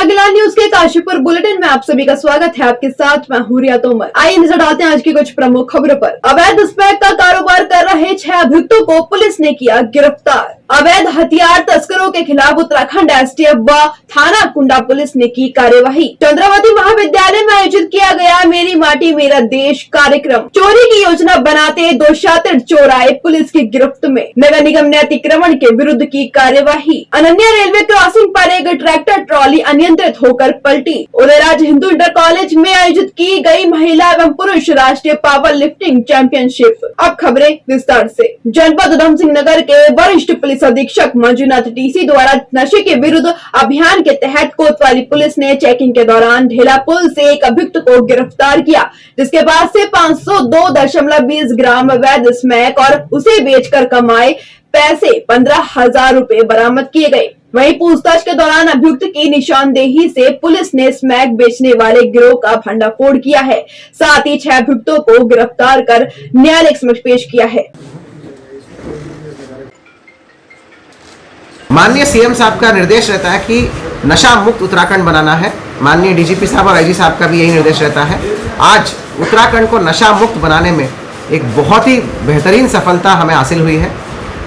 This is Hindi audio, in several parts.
अगला न्यूज के काशीपुर बुलेटिन में आप सभी का स्वागत है। आपके साथ मैं हूं रिया तोमर। आइए नजर डालते हैं आज की कुछ प्रमुख खबरों पर। अवैध स्मैक का कारोबार कर रहे 6 अभियुक्तों को पुलिस ने किया गिरफ्तार। अवैध हथियार तस्करों के खिलाफ उत्तराखंड एसटीएफ व थाना कुंडा पुलिस ने की कार्यवाही। चंद्रावती महाविद्यालय में आयोजित किया गया मेरी माटी मेरा देश कार्यक्रम। चोरी की योजना बनाते 2 शातिर चोर आए पुलिस की गिरफ्त में। नगर निगम ने अतिक्रमण के विरुद्ध की कार्यवाही। अनन्या रेलवे क्रॉसिंग पर एक ट्रैक्टर ट्रॉली अनियंत्रित होकर पलटी। उदयराज हिंदू इंटर कॉलेज में आयोजित की गई महिला एवं पुरुष राष्ट्रीय पावर लिफ्टिंग चैंपियनशिप। अब खबरें विस्तार से। जनपद उधम सिंह नगर के वरिष्ठ पुलिस अधीक्षक मंजुनाथ टीसी द्वारा नशे के विरुद्ध अभियान के तहत कोतवाली पुलिस ने चेकिंग के दौरान ढेला पुल से एक अभियुक्त को गिरफ्तार किया, जिसके पास से 502.20 ग्राम अवैध स्मैक और उसे बेचकर कमाए पैसे 15,000 रुपए बरामद किए गए। वहीं पूछताछ के दौरान अभियुक्त की निशानदेही से पुलिस ने स्मैक बेचने वाले गिरोह का भंडाफोड़ किया है। साथ ही 6 अभियुक्तों को गिरफ्तार कर न्यायालय समक्ष पेश किया है। माननीय सीएम साहब का निर्देश रहता है कि नशा मुक्त उत्तराखंड बनाना है। माननीय डीजीपी साहब और आईजी साहब का भी यही निर्देश रहता है। आज उत्तराखंड को नशा मुक्त बनाने में एक बहुत ही बेहतरीन सफलता हमें हासिल हुई है।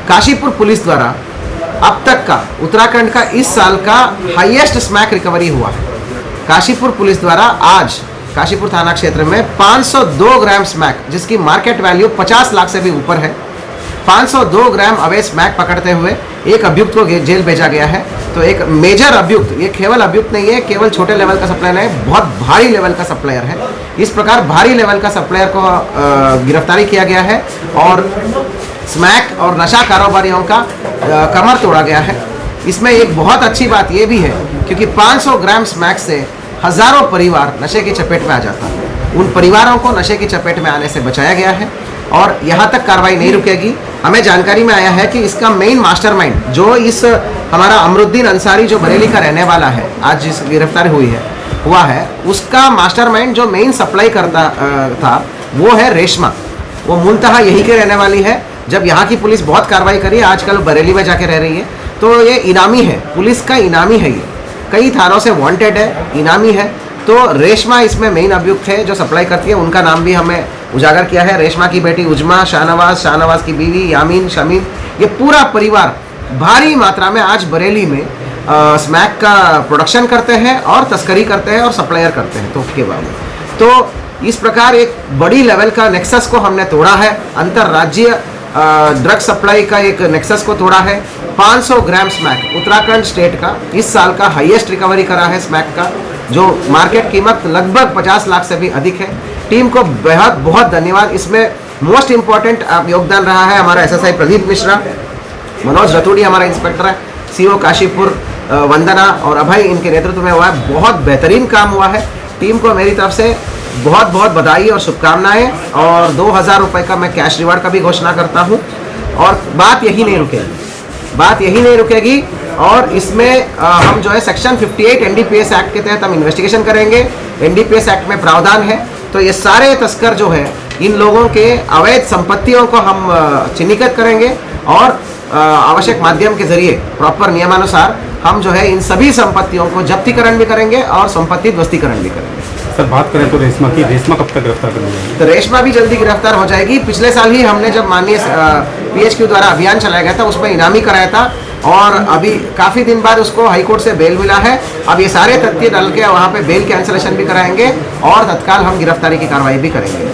काशीपुर पुलिस द्वारा अब तक का उत्तराखंड का इस साल का हाईएस्ट स्मैक रिकवरी हुआ है। काशीपुर पुलिस द्वारा आज काशीपुर थाना क्षेत्र में 502 ग्राम स्मैक, जिसकी मार्केट वैल्यू 50 लाख से भी ऊपर है, 502 ग्राम अवैध स्मैक पकड़ते हुए एक अभियुक्त को जेल भेजा गया है। तो एक मेजर अभियुक्त, ये केवल अभियुक्त नहीं है, केवल छोटे लेवल का सप्लायर है, बहुत भारी लेवल का सप्लायर है। इस प्रकार भारी लेवल का सप्लायर को गिरफ्तारी किया गया है और स्मैक और नशा कारोबारियों का कमर तोड़ा गया है। इसमें एक बहुत अच्छी बात यह भी है क्योंकि 500 ग्राम स्मैक से हजारों परिवार नशे की चपेट में आ जाता है। उन परिवारों को नशे की चपेट में आने से बचाया गया है और यहाँ तक कार्रवाई नहीं रुकेगी। हमें जानकारी में आया है कि इसका मेन मास्टरमाइंड जो इस हमारा अमरुद्दीन अंसारी जो बरेली का रहने वाला है, आज जिस गिरफ्तारी हुआ है, उसका मास्टरमाइंड जो मेन सप्लाई करता था वो है रेशमा। वो मूलतः यहीं के रहने वाली है। जब यहाँ की पुलिस बहुत कार्रवाई करी, आजकल बरेली में जाके रह रही है, तो ये इनामी है, पुलिस का इनामी है। ये कई थानों से वांटेड है, इनामी है। तो रेशमा इसमें मेन अभियुक्त है जो सप्लाई करती है। उनका नाम भी हमें उजागर किया है। रेशमा की बेटी उजमा, शाहनवाज की बीवी यामीन, शमीन, ये पूरा परिवार भारी मात्रा में आज बरेली में स्मैक का प्रोडक्शन करते हैं और तस्करी करते हैं और सप्लायर करते हैं तो के बाबू। तो इस प्रकार एक बड़ी लेवल का नेक्सस को हमने तोड़ा है। अंतर्राज्यीय ड्रग सप्लाई का एक नेक्सस को तोड़ा है। 500 ग्राम स्मैक उत्तराखंड स्टेट का इस साल का हाईएस्ट रिकवरी करा है स्मैक का, जो मार्केट कीमत लगभग 50 लाख से भी अधिक है। टीम को बहुत धन्यवाद। इसमें मोस्ट इम्पॉर्टेंट योगदान रहा है हमारा एसएसआई प्रदीप मिश्रा, मनोज रतूड़ी हमारा इंस्पेक्टर है, सीओ काशीपुर वंदना और अभय, इनके नेतृत्व में हुआ है। बहुत बेहतरीन काम हुआ है। टीम को मेरी तरफ से बहुत बहुत बधाई और शुभकामनाएं और 2,000 रुपये का मैं कैश रिवार्ड का भी घोषणा करता हूं। और बात यही नहीं रुकेगी और इसमें हम जो है सेक्शन 58 एनडीपीएस एक्ट के तहत हम इन्वेस्टिगेशन करेंगे। एनडीपीएस एक्ट में प्रावधान है, तो ये सारे तस्कर जो है इन लोगों के अवैध संपत्तियों को हम चिन्हित करेंगे और आवश्यक माध्यम के जरिए प्रॉपर नियमानुसार हम जो है इन सभी संपत्तियों को जब्तीकरण भी करेंगे और संपत्ति ध्वस्तीकरण भी करेंगे। सर बात करें तो रेशमा की, रेशमा कब तक गिरफ्तार कर जाएगी? तो रेशमा भी जल्दी गिरफ्तार हो जाएगी। पिछले साल ही हमने जब माननीय पीएचक्यू द्वारा अभियान चलाया गया था, उसमें इनामी कराया था और अभी काफ़ी दिन बाद उसको हाईकोर्ट से बेल मिला है। अब ये सारे तथ्य डाल के वहाँ पे बेल कैंसलेशन भी कराएंगे और तत्काल हम गिरफ्तारी की कार्रवाई भी करेंगे।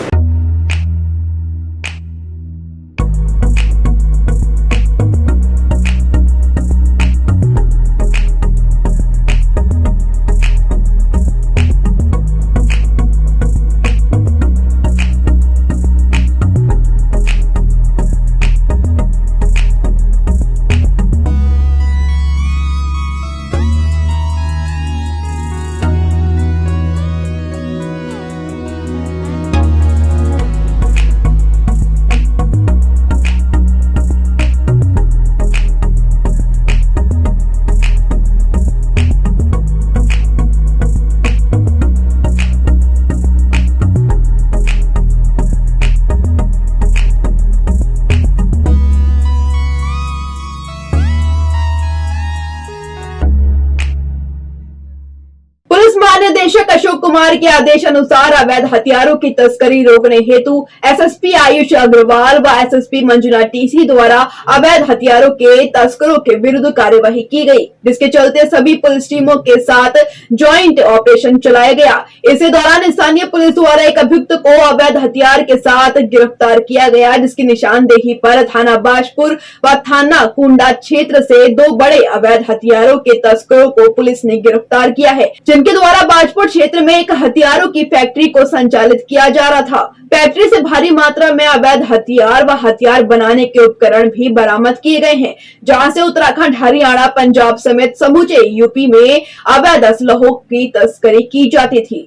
कुमार के आदेश अनुसार अवैध हथियारों की तस्करी रोकने हेतु एसएसपी आयुष अग्रवाल व एसएसपी मंजुला टीसी द्वारा अवैध हथियारों के तस्करों के विरुद्ध कार्यवाही की गई, जिसके चलते सभी पुलिस टीमों के साथ ज्वाइंट ऑपरेशन चलाया गया। इसी दौरान स्थानीय पुलिस द्वारा एक अभियुक्त को अवैध हथियार के साथ गिरफ्तार किया गया, जिसकी निशानदेही पर थाना बाजपुर व थाना कुंडा क्षेत्र से 2 बड़े अवैध हथियारों के तस्करों को पुलिस ने गिरफ्तार किया है, जिनके द्वारा बाजपुर क्षेत्र में एक हथियारों की फैक्ट्री को संचालित किया जा रहा था। फैक्ट्री से भारी मात्रा में अवैध हथियार व हथियार बनाने के उपकरण भी बरामद किए गए हैं, जहां से उत्तराखंड, हरियाणा, पंजाब समेत समूचे यूपी में अवैध असलहों की तस्करी की जाती थी।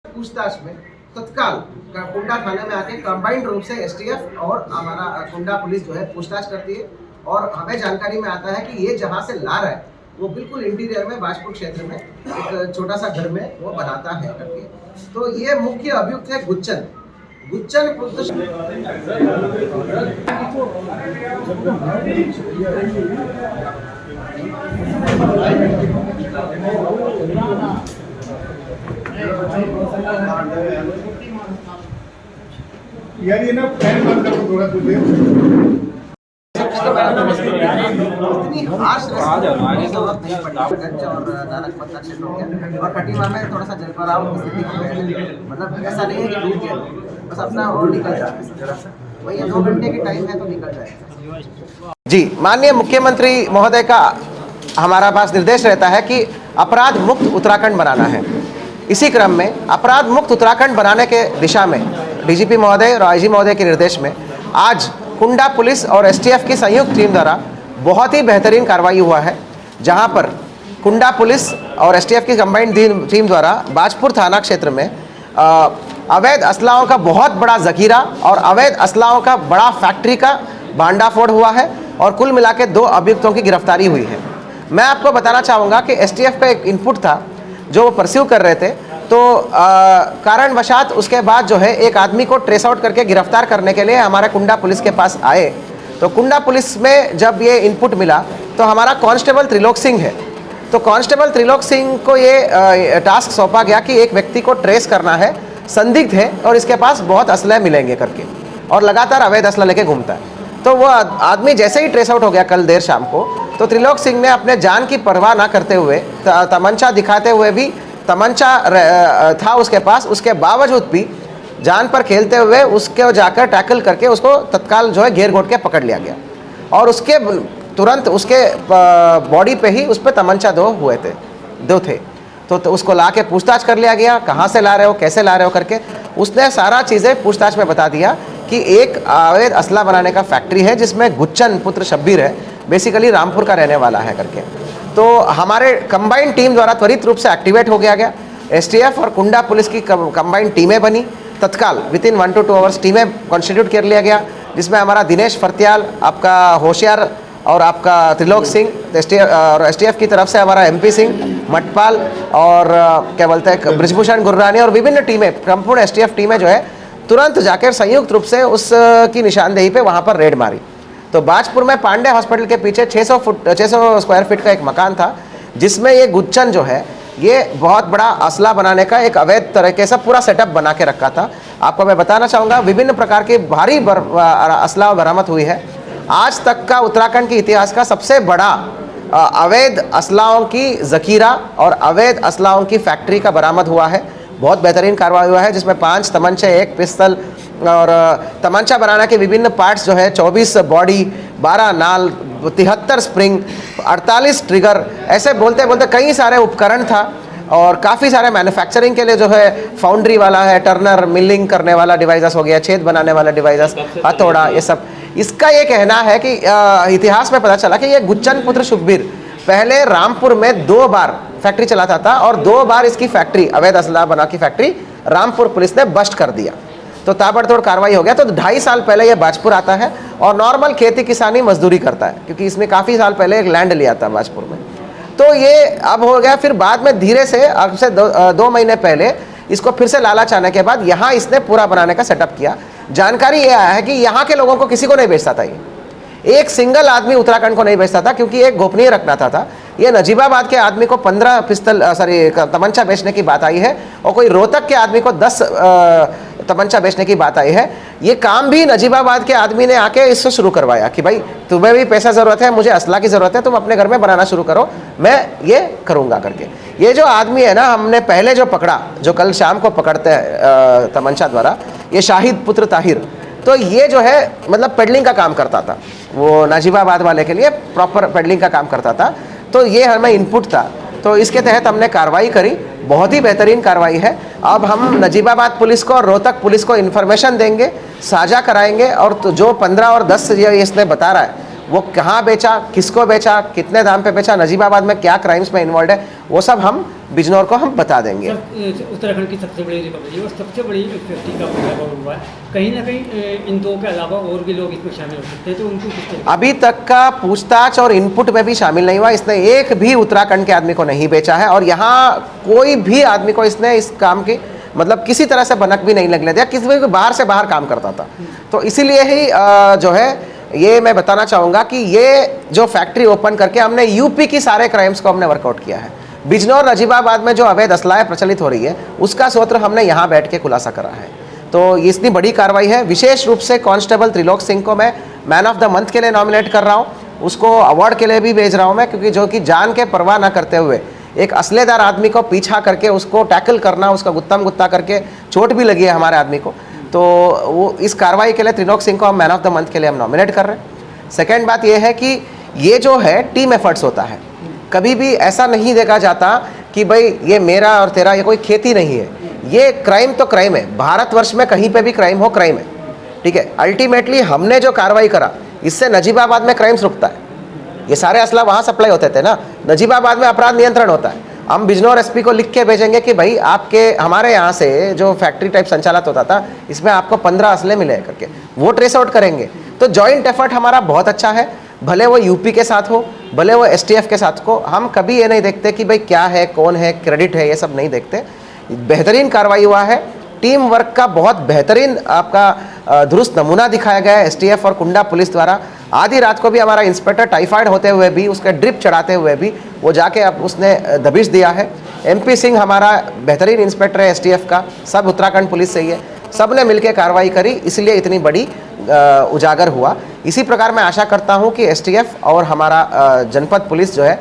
पूछताछ में तत्काल कुंडा थाने में आके कंबाइंड रूप से एसटीएफ और हमारा कुंडा पुलिस जो है पूछताछ करती है और हमें जानकारी में आता है कि ये जहां से ला रहा है वो बिल्कुल इंटीरियर में बाजपुर क्षेत्र में एक छोटा सा घर में वो बनाता है करके। तो ये मुख्य अभियुक्त है गुच्चन पुत्र। यार ये ना फैन बंद करो थोड़ा दूर इतनी हार्श और नानक पत्ता क्षेत्र हो गया और कटिमा में थोड़ा सा जलपराव की स्थिति हो गई। मतलब ऐसा नहीं है कि डूब गया, बस अपना और निकल जाता है। वही 2 घंटे की टाइम है तो निकल जाएगा। जी, माननीय मुख्यमंत्री महोदय का हमारा पास निर्देश रहता है कि अपराध मुक्त उत्तराखंड बनाना है। इसी क्रम में अपराध मुक्त उत्तराखंड बनाने के दिशा में डीजीपी महोदय और आईजी महोदय के निर्देश में आज कुंडा पुलिस और एसटीएफ की संयुक्त टीम द्वारा बहुत ही बेहतरीन कार्रवाई हुआ है, जहां पर कुंडा पुलिस और एसटीएफ की कंबाइंड टीम द्वारा बाजपुर थाना क्षेत्र में अवैध असलाहों का बहुत बड़ा जखीरा और अवैध असलाहों का बड़ा फैक्ट्री का भांडाफोड़ हुआ है और कुल मिला के 2 अभियुक्तों की गिरफ्तारी हुई है। मैं आपको बताना चाहूँगा कि एसटीएफ का एक इनपुट था जो वो परस्यू कर रहे थे, तो कारणवशात उसके बाद जो है एक आदमी को ट्रेस आउट करके गिरफ्तार करने के लिए हमारे कुंडा पुलिस के पास आए। तो कुंडा पुलिस में जब ये इनपुट मिला तो हमारा कांस्टेबल त्रिलोक सिंह है, तो कांस्टेबल त्रिलोक सिंह को ये टास्क सौंपा गया कि एक व्यक्ति को ट्रेस करना है, संदिग्ध है और इसके पास बहुत असलहे मिलेंगे करके, और लगातार अवैध असला लेके घूमता है। तो वो आदमी जैसे ही ट्रेस आउट हो गया कल देर शाम को, तो त्रिलोक सिंह ने अपने जान की परवाह ना करते हुए तमंचा दिखाते हुए भी, तमंचा था उसके पास, उसके बावजूद भी जान पर खेलते हुए उसके जाकर टैकल करके उसको तत्काल जो है घेर घोट के पकड़ लिया गया और उसके तुरंत उसके बॉडी पे ही उस पर तमंचा 2 थे। तो उसको ला के पूछताछ कर लिया गया, कहाँ से ला रहे हो, कैसे ला रहे हो करके। उसने सारा चीज़ें पूछताछ में बता दिया कि एक अवैध असला बनाने का फैक्ट्री है जिसमें गुच्चन पुत्र शब्बीर है, बेसिकली रामपुर का रहने वाला है करके। तो हमारे कंबाइंड टीम द्वारा त्वरित रूप से एक्टिवेट हो गया एसटीएफ और कुंडा पुलिस की कंबाइंड टीमें बनी, तत्काल विदिन 1 to 2 आवर्स टीमें कॉन्स्टिट्यूट कर लिया गया, जिसमें हमारा दिनेश फर्त्याल, आपका होशियार और आपका त्रिलोक सिंह एसटीएफ की तरफ से हमारा एमपी सिंह, मटपाल और क्या बोलते हैं ब्रिजभूषण गुर्रानी और विभिन्न टीमें, संपूर्ण एसटीएफ टीमें जो है तुरंत जाकर संयुक्त रूप से उसकी निशानदेही पे वहाँ पर रेड मारी। तो बाजपुर में पांडे हॉस्पिटल के पीछे 600 स्क्वायर फीट का एक मकान था, जिसमें ये गुच्चन जो है ये बहुत बड़ा असला बनाने का एक अवैध तरीके से पूरा सेटअप बना के रखा था। आपको मैं बताना चाहूँगा विभिन्न प्रकार की भारी असला बरामद हुई है। आज तक का उत्तराखंड के इतिहास का सबसे बड़ा अवैध असलाओं की जखीरा और अवैध असलाओं की फैक्ट्री का बरामद हुआ है। बहुत बेहतरीन कार्रवाई हुआ है, जिसमें 5 तमंचे, 1 पिस्तल और तमंचा बनाने के विभिन्न पार्ट्स जो है 24 बॉडी, 12 नाल, 73 स्प्रिंग, 48 ट्रिगर, ऐसे बोलते बोलते कई सारे उपकरण था और काफ़ी सारे मैन्युफैक्चरिंग के लिए जो है फाउंड्री वाला है, टर्नर, मिलिंग करने वाला डिवाइसेस हो गया, छेद बनाने वाला डिवाइसेस, हथौड़ा, ये सब। इसका ये कहना है कि इतिहास में पता चला कि ये गुच्चन पुत्र शब्बीर पहले रामपुर में 2 बार फैक्ट्री चलाता था और 2 बार इसकी फैक्ट्री, अवैध असला बना की फैक्ट्री, रामपुर पुलिस ने बस्ट कर दिया। तो ताबड़तोड़ कार्रवाई हो गया। तो 2.5 साल पहले ये बाजपुर आता है और नॉर्मल खेती किसानी मजदूरी करता है, क्योंकि इसने काफ़ी साल पहले एक लैंड लिया था बाजपुर में। तो ये अब हो गया, फिर बाद में धीरे से अब से 2 महीने पहले इसको फिर से लालच आने के बाद यहाँ इसने पूरा बनाने का सेटअप किया। जानकारी ये आया है कि यहाँ के लोगों को किसी को नहीं बेचता था, ये एक सिंगल आदमी उत्तराखंड को नहीं बेचता था, क्योंकि एक गोपनीय रखना था। ये नजीबाबाद के आदमी को 15 पिस्तल तमंचा बेचने की बात आई है और कोई रोहतक के आदमी को 10 तमंचा बेचने की बात आई है। ये काम भी नजीबाबाद के आदमी ने आके इससे शुरू करवाया कि भाई तुम्हें भी पैसा ज़रूरत है, मुझे असला की ज़रूरत है, तुम अपने घर में बनाना शुरू करो, मैं ये करूँगा करके। ये जो आदमी है ना, हमने पहले जो पकड़ा, जो कल शाम को पकड़ते हैं तमंचा द्वारा, ये शाहिद पुत्र ताहिर, तो ये जो है मतलब पेडलिंग का काम करता था, वो नजीबाबाद वाले के लिए प्रॉपर पेडलिंग का काम करता था। तो ये हमें इनपुट था, तो इसके तहत हमने कार्रवाई करी, बहुत ही बेहतरीन कार्रवाई है। अब हम नजीबाबाद पुलिस को और रोहतक पुलिस को इन्फॉर्मेशन देंगे, साझा कराएंगे, और तो जो 15 और 10 ये इसने बता रहा है वो कहाँ बेचा, किसको बेचा, कितने दाम पे बेचा, नजीबाबाद में क्या क्राइम्स में इन्वॉल्व है, वो सब हम बिजनौर को हम बता देंगे। उत्तराखंड की सबसे बड़ी रिकवरी और सबसे बड़ी व्यक्ति का पकड़ा हुआ है, कहीं ना कहीं इन दो के अलावा और भी लोग इसमें शामिल हो सकते हैं, तो उनको किस तरह? अभी तक का पूछताछ और इनपुट में भी शामिल नहीं हुआ। इसने एक भी उत्तराखंड के आदमी को नहीं बेचा है, और यहाँ कोई भी आदमी को इसने इस काम की मतलब किसी तरह से भनक भी नहीं लगने दिया, किसी भी बाहर से बाहर काम करता था। तो इसीलिए ही जो है ये मैं बताना चाहूँगा कि ये जो फैक्ट्री ओपन करके हमने यूपी की सारे क्राइम्स को हमने वर्कआउट किया है। बिजनौर नजीबाबाद में जो अवैध असलाहें प्रचलित हो रही है उसका सूत्र हमने यहाँ बैठ के खुलासा करा है। तो इतनी बड़ी कार्रवाई है। विशेष रूप से कांस्टेबल त्रिलोक सिंह को मैं मैन ऑफ द मंथ के लिए नॉमिनेट कर रहा हूँ, उसको अवार्ड के लिए भी भेज रहा हूँ मैं, क्योंकि जो कि जान के परवाह ना करते हुए एक असलेदार आदमी को पीछा करके उसको टैकल करना, उसका गुत्तम गुत्ता करके चोट भी लगी है हमारे आदमी को, तो वो इस कार्रवाई के लिए त्रिलोक सिंह को हम मैन ऑफ द मंथ के लिए हम नॉमिनेट कर रहे हैं। सेकेंड बात ये है कि ये जो है टीम एफर्ट्स होता है, कभी भी ऐसा नहीं देखा जाता कि भाई ये मेरा और तेरा, ये कोई खेती नहीं है। ये क्राइम तो क्राइम है, भारतवर्ष में कहीं पे भी क्राइम हो क्राइम है, ठीक है। अल्टीमेटली हमने जो कार्रवाई करा इससे नजीबाबाद में क्राइम्स रुकता है। ये सारे असला वहाँ सप्लाई होते थे ना, नजीबाबाद में अपराध नियंत्रण होता है। हम बिजनौर एसपी को लिख के भेजेंगे कि भाई आपके हमारे यहाँ से जो फैक्ट्री टाइप संचालित होता था इसमें आपको 15 असले मिले करके, वो ट्रेस आउट करेंगे। तो जॉइंट एफर्ट हमारा बहुत अच्छा है, भले वो यूपी के साथ हो, भले वो एसटीएफ के साथ हो। हम कभी ये नहीं देखते कि भाई क्या है, कौन है, क्रेडिट है, ये सब नहीं देखते। बेहतरीन कार्रवाई हुआ है, टीम वर्क का बहुत बेहतरीन आपका दुरुस्त नमूना दिखाया गया है एसटीएफ और कुंडा पुलिस द्वारा। आधी रात को भी हमारा इंस्पेक्टर टाइफाइड होते हुए भी, उसके ड्रिप चढ़ाते हुए भी वो जाके अब उसने दबिश दिया है। एमपी सिंह हमारा बेहतरीन इंस्पेक्टर है एसटीएफ का, सब उत्तराखंड पुलिस से ही है, सब ने मिलकर कार्रवाई करी, इसलिए इतनी बड़ी उजागर हुआ। इसी प्रकार मैं आशा करता हूँ कि एसटीएफ और हमारा जनपद पुलिस जो है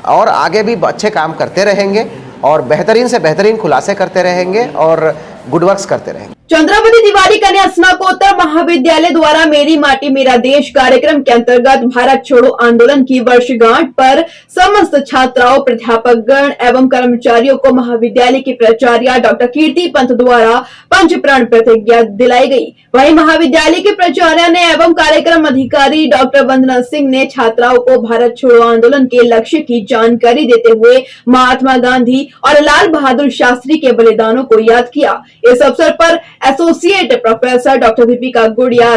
और आगे भी अच्छे काम करते रहेंगे और बेहतरीन से बेहतरीन खुलासे करते रहेंगे और गुड वर्क्स करते रहेंगे। चंद्रावती तिवारी कन्या स्नातकोत्तर महाविद्यालय द्वारा मेरी माटी मेरा देश कार्यक्रम के अंतर्गत भारत छोड़ो आंदोलन की वर्षगांठ पर समस्त छात्राओं, प्राध्यापकगण एवं कर्मचारियों को महाविद्यालय की प्राचार्य डॉक्टर कीर्ति पंत द्वारा पंच प्राण प्रतिज्ञा दिलाई गई। वहीं महाविद्यालय के प्राचार्य ने एवं कार्यक्रम अधिकारी डॉक्टर वंदना सिंह ने छात्राओं को भारत छोड़ो आंदोलन के लक्ष्य की जानकारी देते हुए महात्मा गांधी और लाल बहादुर शास्त्री के बलिदानों को याद किया। इस अवसर पर एसोसिएट प्रोफेसर डॉक्टर दीपिका गुड़िया,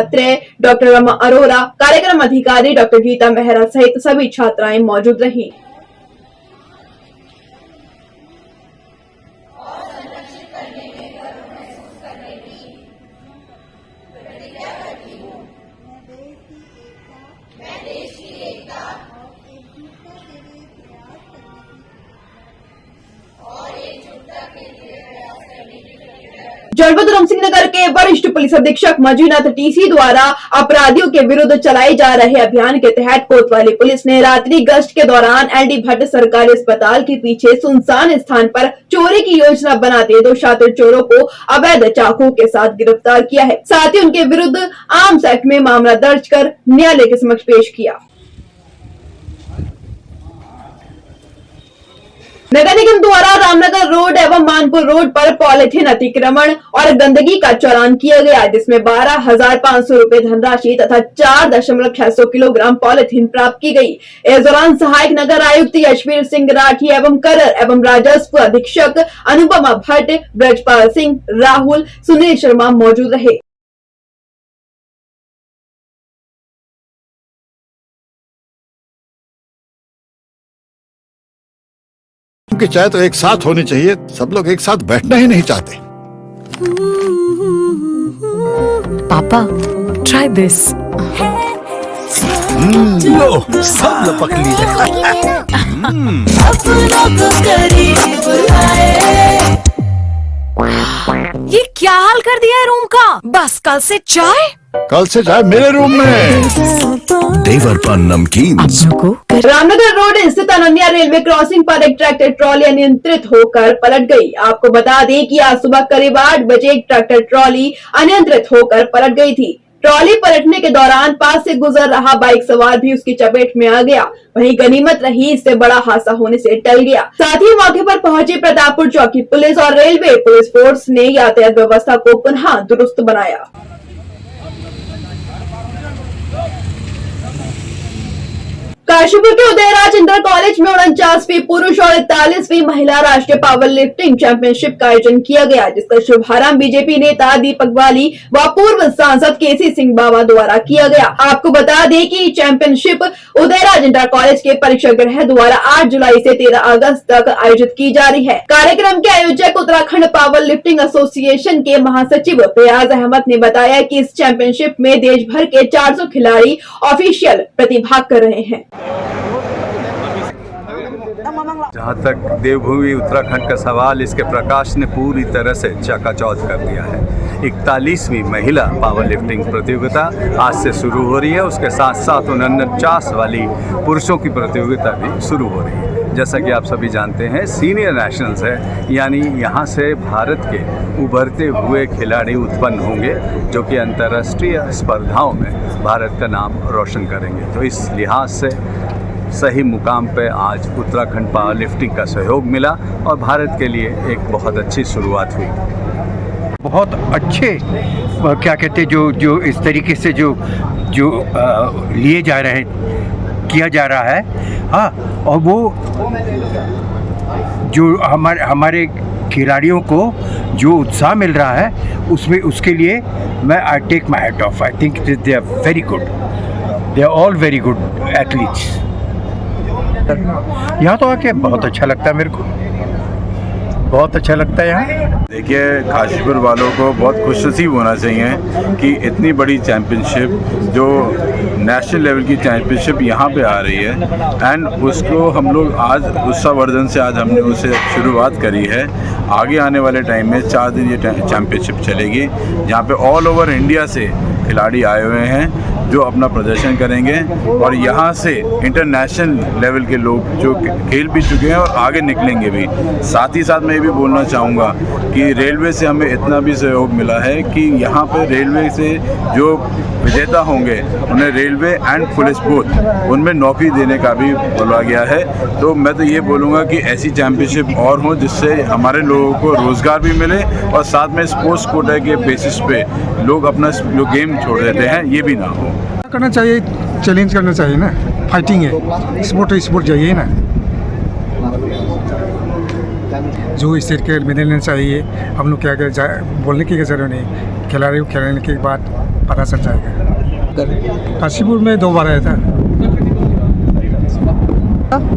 डॉक्टर रमा अरोरा, कार्यक्रम अधिकारी डॉक्टर गीता मेहरा सहित सभी छात्राएं मौजूद रही। जनपद उधमसिंह नगर के वरिष्ठ पुलिस अधीक्षक मंजूनाथ टीसी द्वारा अपराधियों के विरुद्ध चलाए जा रहे अभियान के तहत कोतवाली पुलिस ने रात्रि गश्त के दौरान एलडी भट्ट सरकारी अस्पताल के पीछे सुनसान स्थान पर चोरी की योजना बनाते 2 शातिर चोरों को अवैध चाकू के साथ गिरफ्तार किया है। साथ ही उनके विरुद्ध आर्म्स एक्ट में मामला दर्ज कर न्यायालय के समक्ष पेश किया। नगर निगम द्वारा रामनगर रोड एवं मानपुर रोड पर पॉलिथीन अतिक्रमण और गंदगी का चालान किया गया, जिसमें 12,500 रुपए धनराशि तथा 4.6 किलोग्राम पॉलिथीन प्राप्त की गई। इस दौरान सहायक नगर आयुक्त यशवीर सिंह राठी एवं कर एवं राजस्व अधीक्षक अनुपमा भट्ट, ब्रजपाल सिंह, राहुल, सुनील शर्मा मौजूद रहे। की चाय तो एक साथ होनी चाहिए, सब लोग एक साथ बैठना ही नहीं चाहते। पापा, try this. लो सब लपक लिए। ये क्या हाल कर दिया है रूम का? बस कल से चाय कल से चाय मेरे रूम में। देवर पान नमकीन। रामनगर रोड स्थित अनन्या रेलवे क्रॉसिंग पर एक ट्रैक्टर ट्रॉली अनियंत्रित होकर पलट गई। आपको बता दें कि आज सुबह करीब 8 बजे एक ट्रैक्टर ट्रॉली अनियंत्रित होकर पलट गई थी। ट्रॉली पलटने के दौरान पास से गुजर रहा बाइक सवार भी उसकी चपेट में आ गया। वहीं गनीमत रही, इससे बड़ा हादसा होने से टल गया। साथ ही मौके पर पहुंची प्रतापपुर चौकी पुलिस और रेलवे पुलिस फोर्स ने यातायात व्यवस्था को पुनः दुरुस्त बनाया। काशीपुर के उदयराज इंटर कॉलेज में 49वीं पुरुष और 41वीं महिला राष्ट्रीय पावर लिफ्टिंग चैंपियनशिप का आयोजन किया गया, जिसका शुभारंभ बीजेपी नेता दीपक बाली व पूर्व सांसद केसी सिंह बाबा द्वारा किया गया। आपको बता दें कि चैंपियनशिप उदयराज इंटर कॉलेज के परीक्षा गृह द्वारा 8 जुलाई से 13 अगस्त तक आयोजित की जा रही है। कार्यक्रम के आयोजक उत्तराखंड पावर लिफ्टिंग एसोसिएशन के महासचिव फयाज अहमद ने बताया कि इस चैंपियनशिप में देश भर के 400 खिलाड़ी ऑफिशियल प्रतिभाग कर रहे हैं। जहाँ तक देवभूमि उत्तराखंड का सवाल, इसके प्रकाश ने पूरी तरह से चकाचौंध कर दिया है। 41वीं महिला पावर लिफ्टिंग प्रतियोगिता आज से शुरू हो रही है। उसके साथ साथ 49 वाली पुरुषों की प्रतियोगिता भी शुरू हो रही है। जैसा कि आप सभी जानते हैं, सीनियर नेशनल्स है, यानी यहाँ से भारत के उभरते हुए खिलाड़ी उत्पन्न होंगे जो कि अंतर्राष्ट्रीय स्पर्धाओं में भारत का नाम रोशन करेंगे। तो इस लिहाज से सही मुकाम पे आज उत्तराखंड पावर लिफ्टिंग का सहयोग मिला और भारत के लिए एक बहुत अच्छी शुरुआत हुई। बहुत अच्छे क्या कहते हैं जो इस तरीके से जो लिए जा रहे हैं, किया जा रहा है। हाँ, और वो जो हमारे खिलाड़ियों को जो उत्साह मिल रहा है उसमें, उसके लिए मैं I take my hat off. I think they are very good, they are all very good athletes. यहाँ तो आके बहुत अच्छा लगता है, मेरे को बहुत अच्छा लगता है यहाँ। देखिए, काशीपुर वालों को बहुत खुशनसीब होना चाहिए कि इतनी बड़ी चैम्पियनशिप, जो नेशनल लेवल की चैम्पियनशिप यहाँ पे आ रही है एंड उसको हम लोग आज उत्साहवर्धन से आज हमने उसे शुरुआत करी है। आगे आने वाले टाइम में 4 दिन ये चैम्पियनशिप चलेगी, जहाँ पे ऑल ओवर इंडिया से खिलाड़ी आए हुए हैं जो अपना प्रदर्शन करेंगे और यहाँ से इंटरनेशनल लेवल के लोग जो खेल भी चुके हैं और आगे निकलेंगे भी। साथ ही साथ मैं ये भी बोलना चाहूँगा कि रेलवे से हमें इतना भी सहयोग मिला है कि यहाँ पर रेलवे से जो विजेता होंगे उन्हें रेलवे एंड पुलिस बोथ उनमें नौकरी देने का भी बोला गया है। तो मैं तो ये बोलूँगा कि ऐसी चैम्पियनशिप और हो जिससे हमारे लोगों को रोज़गार भी मिले और साथ में स्पोर्ट्स कोटा के बेसिस पे लोग अपना जो गेम छोड़ देते हैं ये भी ना हो। करना चाहिए, चैलेंज करना चाहिए ना। फाइटिंग है, स्पोर्ट चाहिए ना। जो इस तरीके मिलने चाहिए, हम लोग क्या बोलने की जरूरत नहीं, खिलाड़ी को खेलने के बाद पता चल जाएगा। काशीपुर में 2 बार आया था।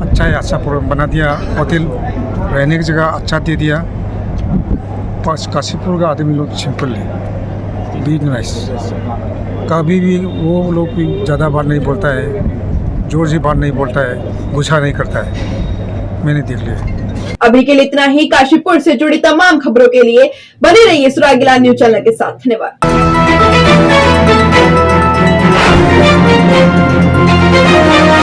अच्छा है, अच्छा प्रोग्राम बना दिया, होटल रहने की जगह अच्छा दे दिया। बस काशीपुर का आदमी लोग सिंपल है, बी नाइस। कभी भी वो लोग भी ज़्यादा बात नहीं बोलता है, जोर से बात नहीं बोलता है, गुस्सा नहीं करता है, मैंने देख लिया। अभी के लिए इतना ही। काशीपुर से जुड़ी तमाम खबरों के लिए बने रहिए सुरागीला न्यूज चैनल के साथ। धन्यवाद।